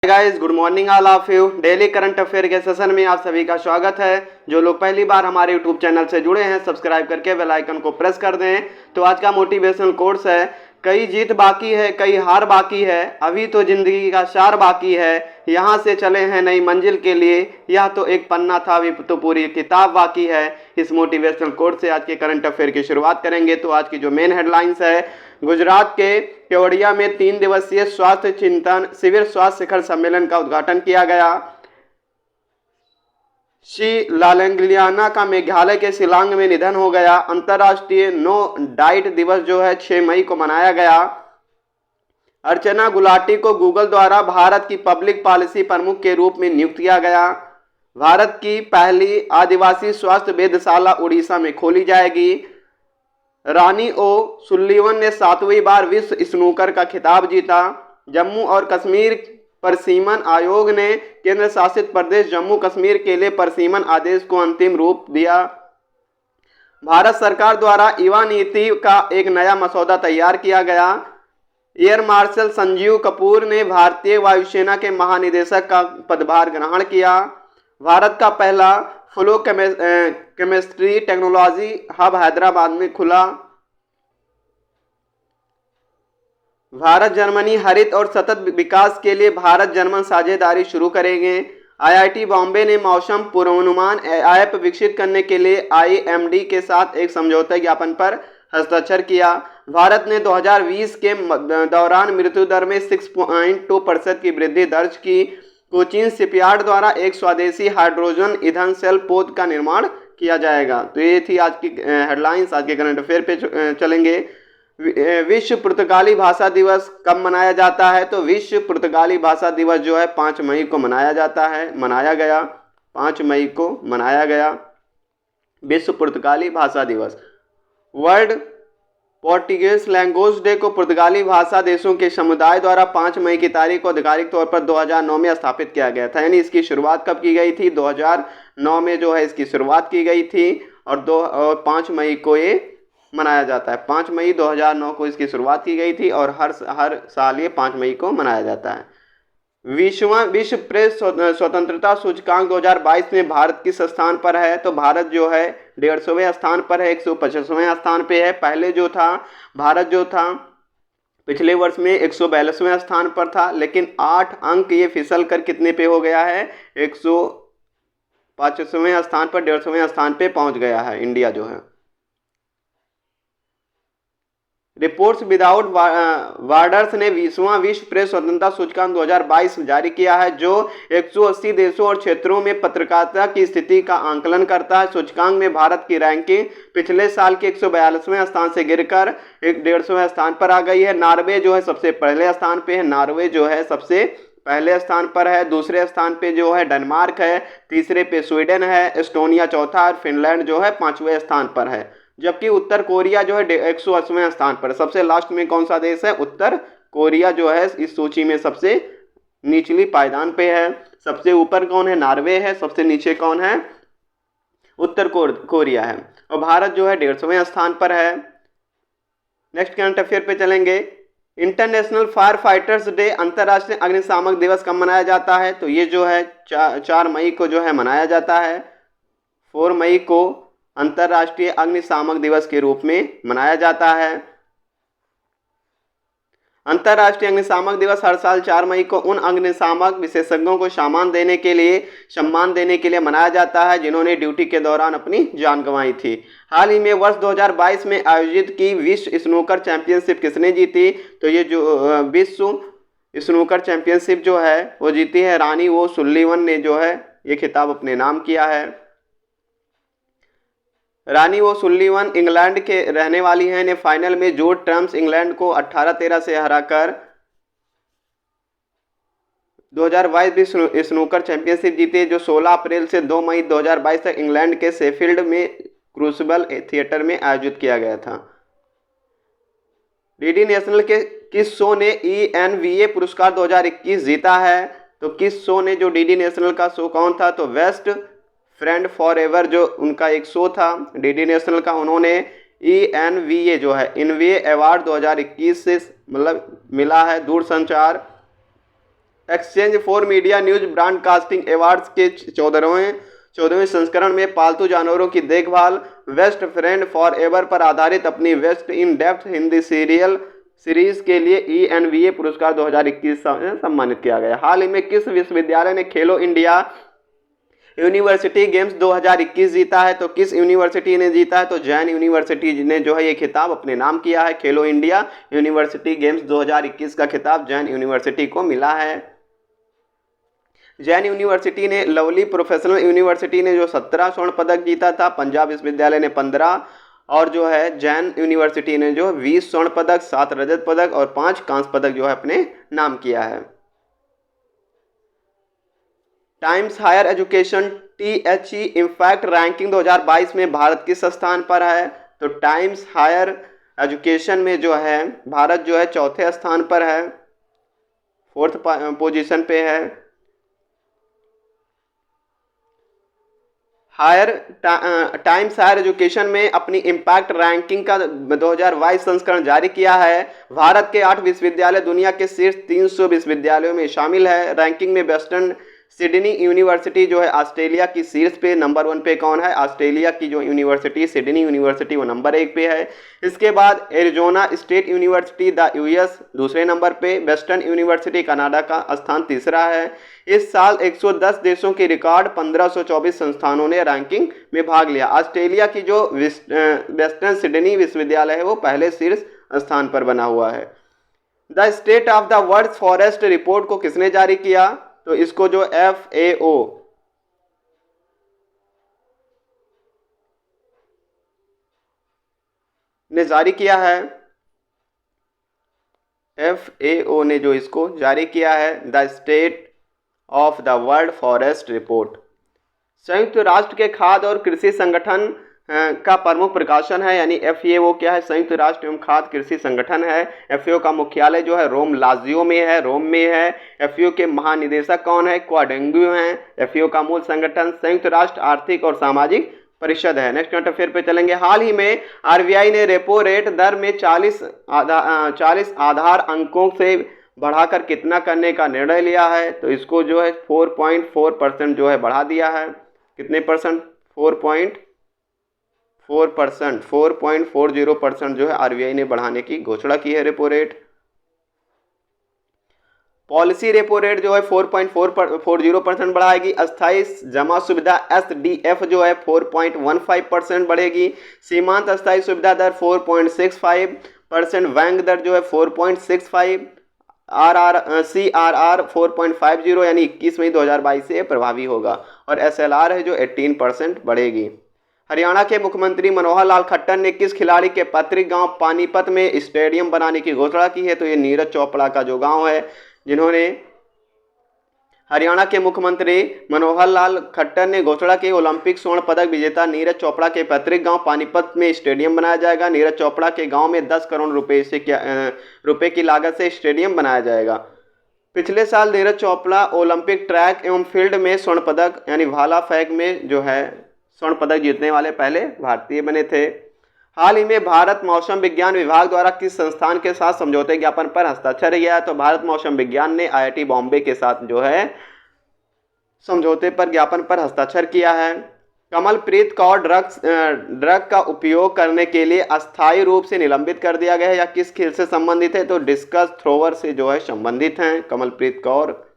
Guys, good morning all of you. Daily current affair के session में आप सभी का स्वागत है। जो लोग पहली बार हमारे यूट्यूब चैनल से जुड़े हैं, सब्सक्राइब करके बेल आइकन को प्रेस कर दें। तो आज का मोटिवेशनल कोर्स है, कई जीत बाकी है, कई हार बाकी है, अभी तो जिंदगी का सार बाकी है, यहाँ से चले हैं नई मंजिल के लिए, यह तो एक पन्ना था, अभी तो पूरी किताब बाकी है। इस मोटिवेशनल कोर्स से आज के करंट अफेयर की शुरुआत करेंगे। तो आज की जो मेन हेडलाइंस है, गुजरात के केवड़िया में 3 दिवसीय स्वास्थ्य चिंतन शिविर स्वास्थ्य शिखर सम्मेलन का उद्घाटन किया गया। श्री लालंगलियाना का मेघालय के शिलांग में निधन हो गया। अंतर्राष्ट्रीय नो डाइट दिवस जो है 6 मई को मनाया गया। अर्चना गुलाटी को गूगल द्वारा भारत की पब्लिक पॉलिसी प्रमुख के रूप में नियुक्त किया गया। भारत की पहली आदिवासी स्वास्थ्य वेधशाला उड़ीसा में खोली जाएगी। रानी ओ सुल्लीवन ने 7वीं बार विश्व स्नूकर का खिताब जीता। जम्मू और कश्मीर परिसीमन आयोग ने केंद्र शासित प्रदेश जम्मू कश्मीर के लिए परिसीमन आदेश को अंतिम रूप दिया। भारत सरकार द्वारा युवा नीति का एक नया मसौदा तैयार किया गया। एयर मार्शल संजीव कपूर ने भारतीय वायुसेना के महानिदेशक का पदभार ग्रहण किया। भारत का पहला flow chemistry technology hub Hyderabad में खुला। भारत जर्मनी हरित और सतत विकास के लिए भारत जर्मन साझेदारी शुरू करेंगे। आईआईटी बॉम्बे ने मौसम पूर्वानुमान ऐप विकसित करने के लिए आईएमडी के साथ एक समझौता ज्ञापन पर हस्ताक्षर किया। भारत ने 2020 के दौरान मृत्यु दर में 6.2% की वृद्धि दर्ज की। कोचीन शिपयार्ड द्वारा एक स्वदेशी हाइड्रोजन ईंधन सेल पोत का निर्माण किया जाएगा। तो ये थी आज की हेडलाइंस। आज के करंट अफेयर पे चलेंगे। विश्व पुर्तगाली भाषा दिवस कब मनाया जाता है? तो विश्व पुर्तगाली भाषा दिवस जो है 5 मई को मनाया जाता है, मनाया गया 5 मई को मनाया गया विश्व पुर्तगाली भाषा दिवस। वर्ल्ड पोर्टुगीज लैंग्वेज डे को पुर्तगाली भाषा देशों के समुदाय द्वारा 5 मई की तारीख को आधिकारिक तौर पर 2009 में स्थापित किया गया था। यानी इसकी शुरुआत कब की गई थी? 2009 में जो है इसकी शुरुआत की गई थी और 5 मई को ये मनाया जाता है। 5 मई 2009 को इसकी शुरुआत की गई थी और हर साल ये 5 मई को मनाया जाता है। विश्व प्रेस स्वतंत्रता सूचकांक 2022 में भारत किस स्थान पर है? तो भारत जो है 150वें स्थान पर है, 125वें स्थान पे है। पहले जो था भारत जो था पिछले वर्ष में 142वें स्थान पर था, लेकिन 8 अंक ये फिसल कर कितने पे हो गया है? 125वें स्थान पर 150वें स्थान पे पहुंच गया है इंडिया जो है। रिपोर्ट्स विदाउट बॉर्डर्स ने 20वां विश्व प्रेस स्वतंत्रता सूचकांक 2022 जारी किया है, जो 180 देशों और क्षेत्रों में पत्रकारिता की स्थिति का आंकलन करता है। सूचकांक में भारत की रैंकिंग पिछले साल के 142वें स्थान से गिरकर 150वें स्थान पर आ गई है। नॉर्वे जो है सबसे पहले स्थान पे है, नॉर्वे जो है सबसे पहले स्थान पर है। दूसरे स्थान पे जो है डेनमार्क है, तीसरे पे स्वीडन है, एस्टोनिया चौथा और फिनलैंड जो है 5वें स्थान पर है। जबकि उत्तर कोरिया जो है 180वें स्थान पर। सबसे लास्ट में कौन सा देश है? उत्तर कोरिया जो है इस सूची में सबसे निचली पायदान पे है। सबसे ऊपर कौन है? नॉर्वे है। सबसे नीचे कौन है? उत्तर कोरिया है। और भारत जो है 150वें स्थान पर है। नेक्स्ट करंट अफेयर पे चलेंगे। इंटरनेशनल फायर फाइटर्स डे अंतर्राष्ट्रीय अग्निशामक दिवस कब मनाया जाता है? तो ये जो है 4 मई को जो है मनाया जाता है। 4 मई को अंतर्राष्ट्रीय अग्निशामक दिवस के रूप में मनाया जाता है। अंतर्राष्ट्रीय अग्निशामक दिवस हर साल 4 मई को उन अग्निशामक विशेषज्ञों को सम्मान देने के लिए मनाया जाता है जिन्होंने ड्यूटी के दौरान अपनी जान गंवाई थी। हाल ही में वर्ष 2022 में आयोजित की विश्व स्नूकर चैंपियनशिप किसने जीती? तो ये जो विश्व स्नूकर चैंपियनशिप जो है वो जीती है रानी ओ सुल्लीवन ने जो है ये खिताब अपने नाम किया है। रानी वो सुल्लीवन इंग्लैंड के रहने वाली हैं। ने फाइनल में जो ट्रम्स इंग्लैंड को 18-13 से हराकर 2022 विश्व स्नूकर चैंपियनशिप जीती, जो 16 अप्रैल से 2 मई 2022 तक इंग्लैंड के शेफील्ड में क्रूसिबल थिएटर में आयोजित किया गया था। डीडी नेशनल के किस शो ने ENVA पुरस्कार 2021 जीता है? तो किस शो ने, जो डीडी नेशनल का शो कौन था? तो बेस्ट फ्रेंड फॉर एवर जो उनका एक शो था डीडी नेशनल का, उन्होंने ENVA जो है इनवे अवार्ड 2021 से मतलब मिला है। दूरसंचार exchange for media news broadcasting awards के 14वें संस्करण में पालतू जानवरों की देखभाल बेस्ट फ्रेंड फॉर एवर पर आधारित अपनी best in depth Hindi series के लिए ENVA पुरस्कार 2021 से सम्मानित किया गया। हाल ही में किस विश्वविद्यालय ने खेलो इंडिया यूनिवर्सिटी गेम्स 2021 जीता है? तो किस यूनिवर्सिटी ने जीता है? तो जैन यूनिवर्सिटी ने जो है ये खिताब अपने नाम किया है। खेलो इंडिया यूनिवर्सिटी गेम्स 2021 का खिताब जैन यूनिवर्सिटी को मिला है। जैन यूनिवर्सिटी ने लवली प्रोफेशनल यूनिवर्सिटी ने जो 17 स्वर्ण पदक जीता था, पंजाब विश्वविद्यालय ने 15 और जो है जैन यूनिवर्सिटी ने जो 20 स्वर्ण पदक, 7 रजत पदक और 5 कांस्य पदक जो है अपने नाम किया है। Times higher education THE impact ranking 2022 में भारत किस स्थान पर है? तो टाइम्स हायर एजुकेशन में जो है भारत जो है चौथे स्थान पर है, 4th पोजीशन पे है। टाइम्स हायर एजुकेशन में अपनी इम्पैक्ट रैंकिंग का 2022 संस्करण जारी किया है। भारत के 8 विश्वविद्यालय दुनिया के शीर्ष 300 विश्वविद्यालयों में शामिल है। रैंकिंग में वेस्टर्न सिडनी यूनिवर्सिटी जो है ऑस्ट्रेलिया की शीर्ष पे नंबर 1 पे कौन है? ऑस्ट्रेलिया की जो यूनिवर्सिटी सिडनी यूनिवर्सिटी वो नंबर 1 पे है। इसके बाद Arizona state university the US दूसरे नंबर पे, वेस्टर्न यूनिवर्सिटी कनाडा का स्थान तीसरा है। इस साल 110 देशों के रिकॉर्ड 1524 संस्थानों ने रैंकिंग में भाग लिया। ऑस्ट्रेलिया की जो वेस्टर्न सिडनी विश्वविद्यालय है वो पहले शीर्ष स्थान पर बना हुआ है। The state of the world forest report को किसने जारी किया? तो इसको जो FAO ने जारी किया है, FAO ने जो इसको जारी किया है, the state of the world forest report. संयुक्त राष्ट्र के खाद्य और कृषि संगठन का प्रमुख प्रकाशन है, यानी FAO क्या है? संयुक्त राष्ट्र एवं खाद्य कृषि संगठन है। FAO का मुख्यालय जो है रोम लाजियो में है, रोम में है। FAO के महानिदेशक कौन है? क्वाडेंगू हैं। FAO का मूल संगठन संयुक्त राष्ट्र आर्थिक और सामाजिक परिषद है। नेक्स्ट करंट अफेयर पे चलेंगे। हाल ही में RBI ने रेपो रेट दर में 40 आधार अंकों से बढ़ाकर कितना करने का निर्णय लिया है? तो इसको जो है 4.4% जो है बढ़ा दिया है। कितने परसेंट? 4.40% जो है RBI ने बढ़ाने की घोषणा की है repo rate. Policy repo rate जो है 4.40% बढ़ाएगी। अस्थायी जमा सुविधा SDF जो है 4.15% बढ़ेगी। सीमांत अस्थायी सुविधा दर 4.65%, बैंक दर जो है 4.65, CRR 4.50 यानी 21 मई 2022 से प्रभावी होगा। और SLR है जो 18% बढ़ेगी। हरियाणा के मुख्यमंत्री मनोहर लाल खट्टर ने किस खिलाड़ी के पैतृक गांव पानीपत में स्टेडियम बनाने की घोषणा की है? तो ये नीरज चोपड़ा का जो गांव है, जिन्होंने हरियाणा के मुख्यमंत्री मनोहर लाल खट्टर ने घोषणा की ओलंपिक स्वर्ण पदक विजेता नीरज चोपड़ा के पैतृक गांव पानीपत में स्टेडियम बनाया जाएगा। नीरज चोपड़ा के गांव में 10 करोड़ रुपए की लागत से स्टेडियम बनाया जाएगा। पिछले साल नीरज चोपड़ा ओलंपिक ट्रैक एवं फील्ड में स्वर्ण पदक यानी भाला फेंक में जो है स्वर्ण पदक जीतने वाले पहले भारतीय बने थे। हाल ही में भारत मौसम विज्ञान विभाग द्वारा किस संस्थान के साथ समझौते ज्ञापन पर हस्ताक्षर किया है? तो भारत मौसम विज्ञान ने IIT बॉम्बे के साथ जो है समझौते पर ज्ञापन पर हस्ताक्षर किया है। कमलप्रीत कौर ड्रग का उपयोग करने के लिए अस्थायी रूप से निलंबित कर दिया गया है, या किस खेल से संबंधित है? तो डिस्कस थ्रोवर से जो है संबंधित हैं कमलप्रीत कौर।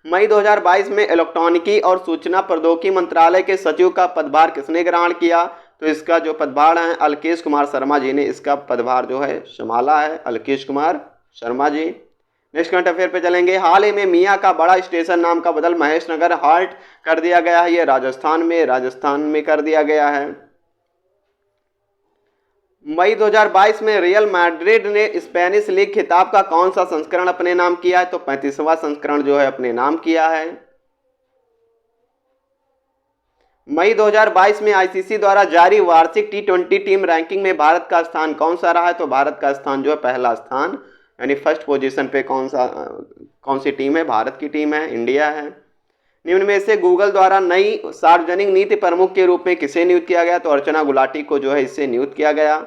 मई 2022 में इलेक्ट्रॉनिकी और सूचना प्रौद्योगिकी मंत्रालय के सचिव का पदभार किसने ग्रहण किया? तो इसका जो पदभार है अलकेश कुमार शर्मा जी ने इसका पदभार जो है संभाला है, Alkesh Kumar Sharma ji. Next current affair पे चलेंगे। हाल ही में मियाँ का बड़ा स्टेशन नाम का बदल महेश नगर हाल्ट कर दिया गया है। ये राजस्थान में कर दिया गया है। मई 2022 में रियल मैड्रिड ने स्पेनिश लीग खिताब का कौन सा संस्करण अपने नाम किया है? तो 35वां संस्करण जो है अपने नाम किया है। मई 2022 में ICC द्वारा जारी वार्षिक T20 टीम रैंकिंग में भारत का स्थान कौन सा रहा है? तो भारत का स्थान जो है पहला स्थान यानी फर्स्ट पोजीशन पे कौन सी टीम है? भारत की टीम है, इंडिया है। निम्न में से गूगल द्वारा नई सार्वजनिक नीति प्रमुख के रूप में किसे नियुक्त किया गया? तो अर्चना गुलाटी को जो है इससे नियुक्त किया गया।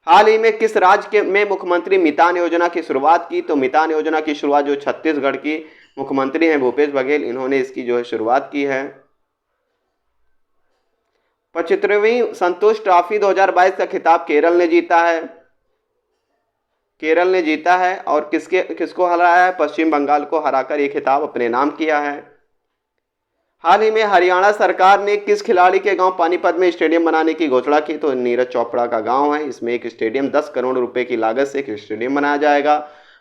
हाल ही में किस राज्य के में मुख्यमंत्री मितान योजना की शुरुआत की? तो मितान योजना की शुरुआत जो छत्तीसगढ़ की मुख्यमंत्री हैं भूपेश बघेल, इन्होंने इसकी जो है शुरुआत की है। 75वीं संतोष ट्रॉफी 2022 का खिताब केरल ने जीता है। केरल ने जीता है और किसको हराया है? पश्चिम बंगाल को हराकर ये खिताब अपने नाम किया है। हाल ही में हरियाणा सरकार ने किस खिलाड़ी के गांव पानीपत में स्टेडियम बनाने की घोषणा की? तो नीरज चोपड़ा का गांव है, इसमें एक स्टेडियम 10 करोड़ रुपए की लागत से एक स्टेडियम बनाया जाएगा।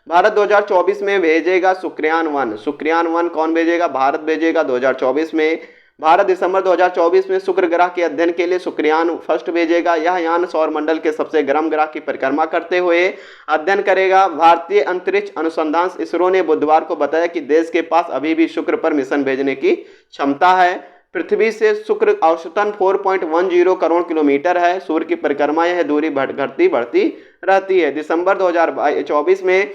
भारत 2024 में भेजेगा शुक्रियान 1। शुक्रियान 1 कौन भेजेगा? भारत भेजेगा 2024 में। भारत दिसंबर 2024 में शुक्र ग्रह के अध्ययन के लिए शुक्रियान फर्स्ट भेजेगा। यह यान सौर मंडल के सबसे गर्म ग्रह की परिक्रमा करते हुए अध्ययन करेगा। भारतीय अंतरिक्ष अनुसंधान इसरो ने बुधवार को बताया कि देश के पास अभी भी शुक्र पर मिशन भेजने की क्षमता है। पृथ्वी से शुक्र औसतन 4.10 करोड़ किलोमीटर है। सूर्य की परिक्रमा यह दूरी घटती बढ़ती रहती है। दिसंबर 2024 में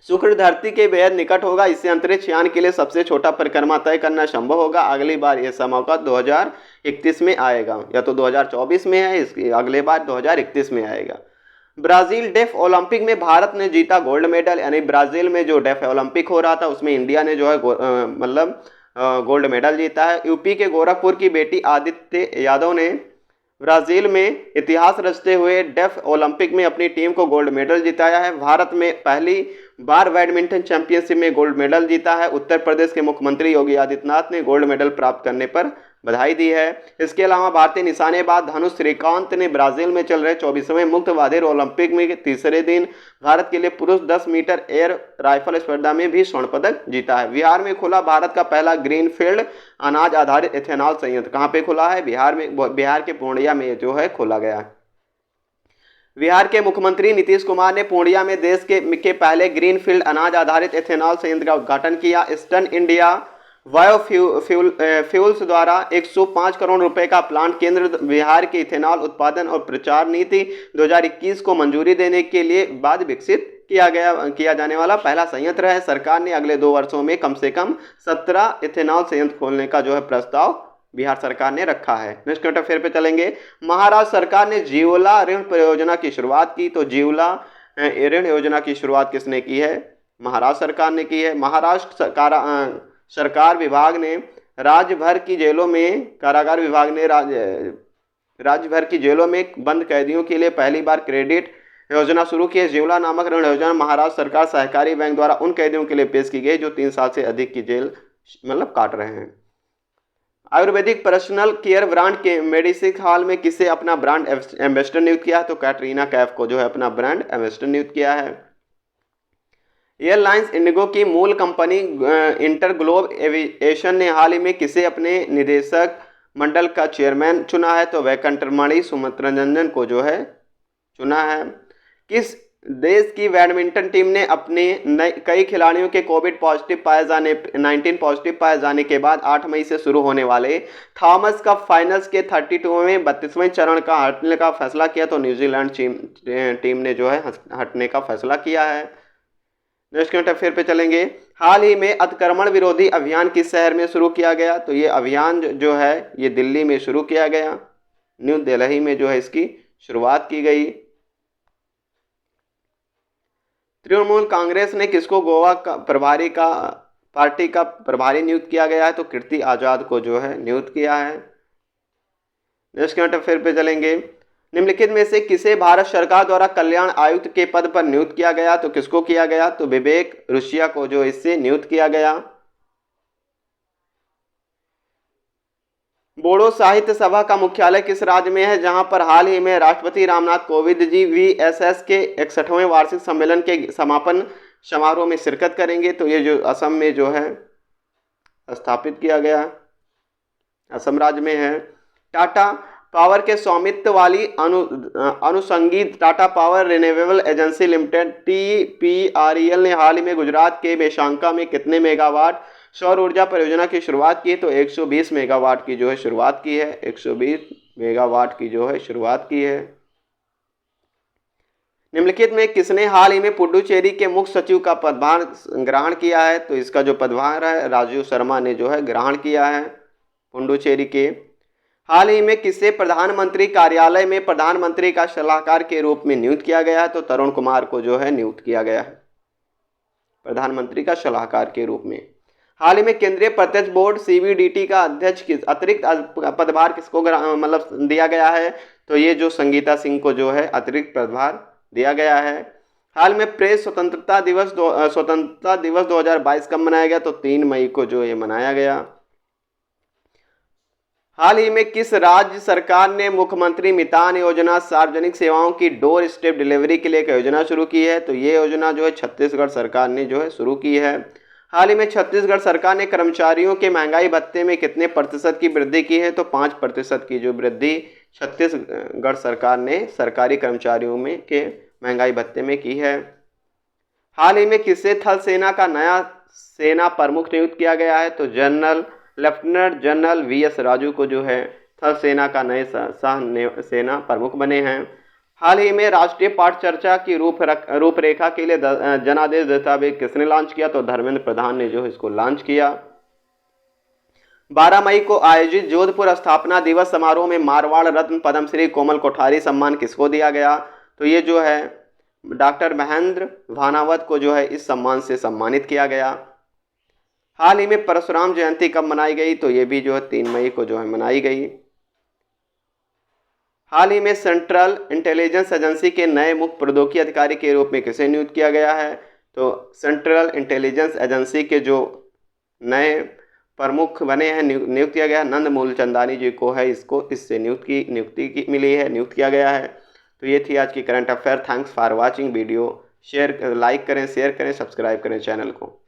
शुक्र धरती के बेहद निकट होगा। इससे अंतरिक्ष यान के लिए सबसे छोटा परिक्रमा तय करना संभव होगा। अगली बार यह मौका 2031 में आएगा, या तो 2024 में है, इसकी अगले बार 2031 में आएगा। ब्राजील डेफ ओलंपिक में भारत ने जीता गोल्ड मेडल, यानी ब्राजील में जो डेफ ओलंपिक हो रहा था उसमें इंडिया ने जो है गोल्ड मेडल जीता है। यूपी के गोरखपुर की बेटी आदित्य यादव ने ब्राजील में इतिहास रचते हुए डेफ ओलंपिक में अपनी टीम को गोल्ड मेडल जिताया है। भारत में पहली बार बैडमिंटन चैंपियनशिप में गोल्ड मेडल जीता है। उत्तर प्रदेश के मुख्यमंत्री योगी आदित्यनाथ ने गोल्ड मेडल प्राप्त करने पर बधाई दी है। इसके अलावा भारतीय निशानेबाज धनुष श्रीकांत ने ब्राजील में चल रहे 24वें मुक्त बधिर ओलंपिक में तीसरे दिन भारत के लिए पुरुष 10 मीटर एयर राइफल स्पर्धा में भी स्वर्ण पदक जीता है। बिहार में खुला भारत का पहला ग्रीनफील्ड अनाज आधारित एथेनॉल संयंत्र। कहाँ पे खुला है? बिहार में, बिहार के पूर्णिया में जो है खोला गया है। बिहार के मुख्यमंत्री नीतीश कुमार ने पूर्णिया में देश के पहले ग्रीनफील्ड अनाज आधारित एथेनॉल संयंत्र का उद्घाटन किया। ईस्टर्न इंडिया बायोफ्यूल्स द्वारा 105 करोड़ रुपए का प्लांट केंद्र बिहार की इथेनॉल उत्पादन और प्रचार नीति 2021 को मंजूरी देने के लिए बाद विकसित किया जाने वाला पहला संयंत्र है। सरकार ने अगले 2 वर्षों में कम से कम 17 इथेनॉल संयंत्र खोलने का जो है प्रस्ताव बिहार सरकार ने रखा है। नेक्स्ट करंट अफेयर पे चलेंगे। महाराष्ट्र सरकार ने जियोला ऋण परियोजना की शुरुआत की। तो जियोला ऋण योजना की शुरुआत किसने की है? महाराष्ट्र सरकार ने की है। महाराष्ट्र सरकार विभाग ने राज्य भर की जेलों में कारागार विभाग ने राज्य भर की जेलों में बंद कैदियों के लिए पहली बार क्रेडिट योजना शुरू की है। जियोला नामक ऋण योजना महाराष्ट्र सरकार सहकारी बैंक द्वारा उन कैदियों के लिए पेश की गई जो 3 साल से अधिक की जेल काट रहे हैं। आयुर्वेदिक पर्सनल केयर ब्रांड के मेडिसिन हॉल में किसे अपना ब्रांड एम्बेसडर नियुक्त किया है? तो कैटरीना कैफ को जो है अपना ब्रांड एम्बेसडर नियुक्त किया है। एयरलाइंस इंडिगो की मूल कंपनी इंटरग्लोब एविएशन ने हाल ही में किसे अपने निदेशक मंडल का चेयरमैन चुना है? तो वैकंठरमणि सुमित्रंजन को जो है चुना है। किस देश की बैडमिंटन टीम ने अपने कई खिलाड़ियों के कोविड पॉजिटिव 19 पॉजिटिव पाए जाने के बाद 8 मई से शुरू होने वाले थॉमस कप फाइनल्स के 32वें 32वें चरण का हटने का फैसला किया? तो न्यूजीलैंड टीम ने जो है हटने का फैसला किया है। नेक्स्ट करंट अफेयर पे चलेंगे। हाल ही में अतिक्रमण विरोधी अभियान किस शहर में शुरू किया गया? तो ये अभियान जो है ये दिल्ली में शुरू किया गया। न्यू दिल्ली में जो है इसकी शुरुआत की गई। तृणमूल कांग्रेस ने किसको गोवा का पार्टी का प्रभारी नियुक्त किया गया है? तो कीर्ति आजाद को जो है नियुक्त किया है। नेक्स्ट करंट अफेयर पे चलेंगे। निम्नलिखित में से किसे भारत सरकार द्वारा कल्याण आयुक्त के पद पर नियुक्त किया गया? तो किसको किया गया? तो विवेक रुशिया को जो इससे नियुक्त किया गया। बोडो साहित्य सभा का मुख्यालय किस राज्य में है? जहां पर हाल ही में राष्ट्रपति रामनाथ कोविंद जी VSS के 61वें वार्षिक सम्मेलन के समापन समारोह में शिरकत करेंगे। तो ये जो असम में जो है स्थापित किया गया, असम राज्य में है। टाटा पावर के स्वामित्व वाली अनुषंगी Tata power renewable agency limited TPREL ने हाल ही में गुजरात के बेशांका में कितने मेगावाट सौर ऊर्जा परियोजना की शुरुआत की? तो 120 मेगावाट की जो है शुरुआत की है। 120 मेगावाट की जो है शुरुआत की है। निम्नलिखित में किसने हाल ही में पुडुचेरी के मुख्य सचिव का पदभार ग्रहण किया है? तो इसका जो पदभार है राजीव शर्मा ने जो है ग्रहण किया है पुडुचेरी के। हाल ही में किसे प्रधानमंत्री कार्यालय में प्रधानमंत्री का सलाहकार के रूप में नियुक्त किया गया है? तो तरुण कुमार को जो है नियुक्त किया गया है प्रधानमंत्री का सलाहकार के रूप में। हाल ही में केंद्रीय प्रत्यक्ष बोर्ड सीबीडीटी का अध्यक्ष किस अतिरिक्त पदभार किसको मतलब दिया गया है? तो ये जो संगीता सिंह को जो है अतिरिक्त पदभार दिया गया है। हाल में प्रेस स्वतंत्रता दिवस 2022 कब मनाया गया? तो 3 मई को जो ये मनाया गया। हाल ही में किस राज्य सरकार ने मुख्यमंत्री मितान योजना सार्वजनिक सेवाओं की डोर स्टेप डिलीवरी के लिए एक योजना शुरू की है? तो ये योजना जो है छत्तीसगढ़ सरकार ने जो है शुरू की है। हाल ही में छत्तीसगढ़ सरकार ने कर्मचारियों के महंगाई भत्ते में कितने प्रतिशत की वृद्धि की है? तो 5% की जो वृद्धि छत्तीसगढ़ सरकार ने सरकारी कर्मचारियों में के महंगाई भत्ते में की है। हाल ही में किसे थल सेना का नया सेना प्रमुख नियुक्त किया गया है? तो लेफ्टिनेंट जनरल वीएस राजू को जो है थल सेना का नए सह सेना प्रमुख बने हैं। हाल ही में राष्ट्रीय पाठ चर्चा की रूपरेखा के लिए जनादेश दस्तावेज किसने लॉन्च किया? तो धर्मेंद्र प्रधान ने जो इसको लॉन्च किया। 12 मई को आयोजित जोधपुर स्थापना दिवस समारोह में मारवाड़ रत्न पद्मश्री कोमल कोठारी सम्मान किसको दिया गया? तो ये जो है डॉक्टर महेंद्र भानावत को जो है इस सम्मान से सम्मानित किया गया। हाल ही में परशुराम जयंती कब मनाई गई? तो ये भी जो है 3 मई को जो है मनाई गई। हाल ही में सेंट्रल इंटेलिजेंस एजेंसी के नए मुख्य प्रौद्योगिकी अधिकारी के रूप में किसे नियुक्त किया गया है? तो सेंट्रल इंटेलिजेंस एजेंसी के जो नए प्रमुख बने हैं नियुक्त किया गया नंद मूलचंदानी जी को है इससे नियुक्ति मिली है, नियुक्त किया गया है। तो ये थी आज की current affair. Thanks for watching video. Like करें, शेयर करें, सब्सक्राइब करें चैनल को।